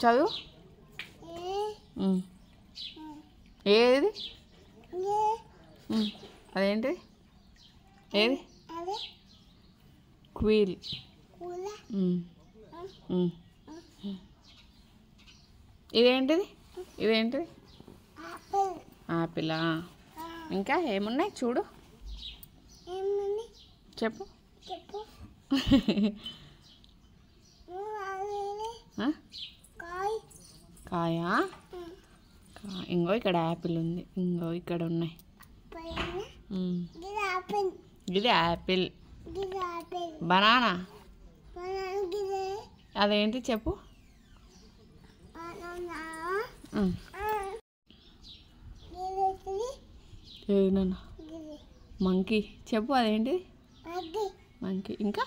చదువు. ఏది అదేంటి? ఏది? క్వీల్. ఇదేంటిది? ఇదేంటిది? ఆపిలా. ఇంకా ఏమున్నాయి చూడు, చెప్పు. కాయా? ఇంకో ఇక్కడ యాపిల్ ఉంది, ఇంకో ఇక్కడ ఉన్నాయి. ఇది యాపిల్. బనానా. అదేంటి చెప్పు. ఏనా మంకీ. చెప్పు అదేంటి? మంకీ. ఇంకా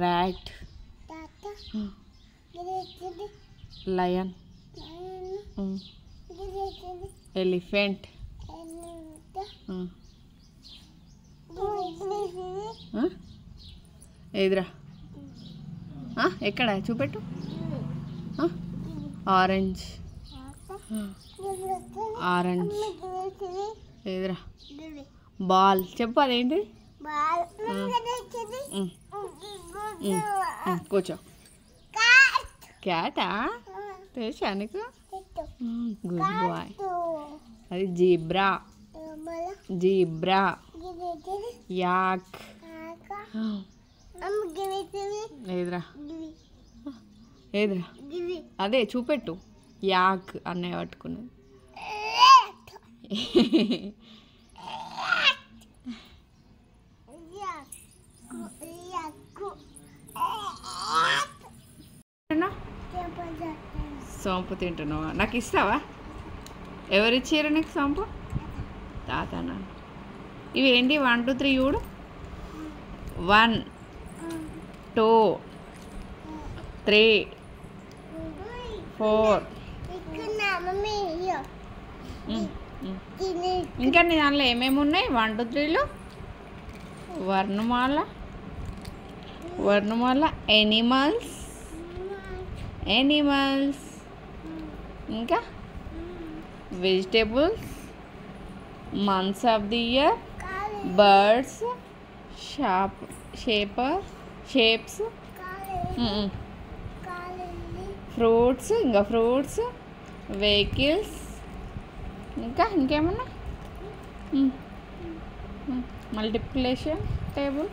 ర్యాట్, లయన్, ఎలిఫెంట్, ఏదిరా? ఎక్కడ చూపెట్టు. ఆరెంజ్. ఆరెంజ్. ఏదిరా? బాల్. చెప్పు అదేంటి? కూర్చో. క్యాటా? తెలుసా నీకు? Good boy. అది జీబ్రా. జీబ్రా. యాక్. ఏదిరా? ఏదిరా? అదే చూపెట్టు. యాక్ అన్నయ్య పట్టుకున్నది. సోంపు తింటున్నావా? నాకు ఇస్తావా? ఎవరిచ్చారు నీకు సోంపు? తాతనా? ఇవి ఏంటి? 1 2 3 చూడు. 1 2 3 4. ఇంకా నీ దాంట్లో ఏమేమి ఉన్నాయి? 1 2 3లో వర్ణమాల. వర్ణమాల. ఎనిమల్స్. ఎనిమల్స్. ఇంకా vegetables. Months of the year. Birds. Shapes. Fruits. ఇంకా ఫ్రూట్స్. వెహికల్స్. ఇంకా ఇంకేమన్నా? Multiplication table.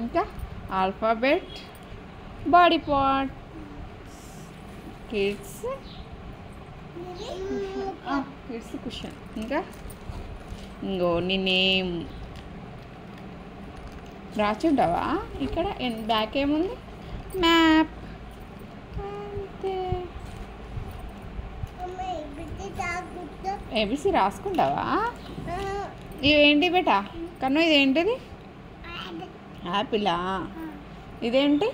ఇంకా alphabet. Body part. Kids. Kids question. ఇంకా ఇంకో నీ నేమ్ రాచుంటావా? ఇక్కడ బ్యాక్ ఏముంది? మ్యాప్. అంతే. ఏబిసి రాసుకుంటావా? ఇవేంటి బేటా? కన్ను ఇదేంటిది? యాపిలా? ఇదేంటి?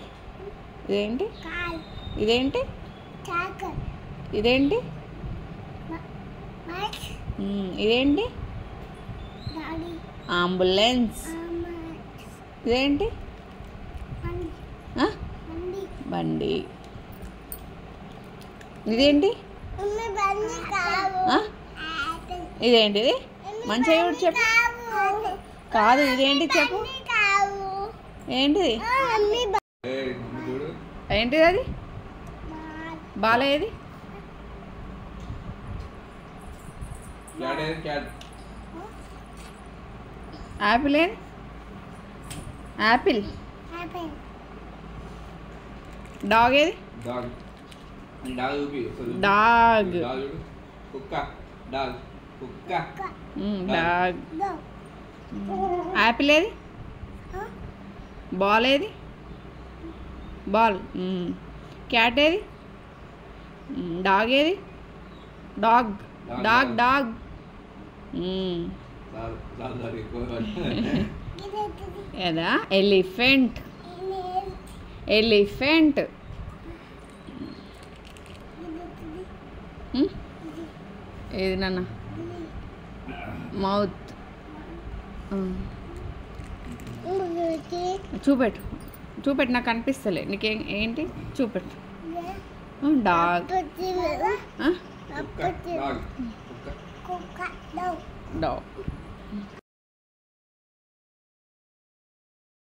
ఇదేంటి? ఇదేంటి? ఇదేంటి? ఇదేంటి? అంబులెన్స్. ఇదేంటి? బండి. ఇదేంటి? ఇదేంటిది? మంచిగా చూడు చెప్పు. కాదు ఇదేంటి చెప్పు. ఏంటిది? ఏంటిది అది? బాల ఏది? యాపిల్ ఏది? యాపిల్. డాగ్ ఏది? డాగ్. డాగ్. యాపిల్ ఏది? బాల్ ఏది? బాల్. క్యాట్ ఏది? డాగ్ ఏది? డాగ్. డాగ్. డాగ్. ఏదా? ఎలిఫెంట్. ఎలిఫెంట్. ఏది నాన్న? మౌత్. చూపెట్టు చూపెట్టు, నాకు కనిపిస్తలే. నీకేం ఏంటి చూపెట్టు. డాగ్. డాగ్.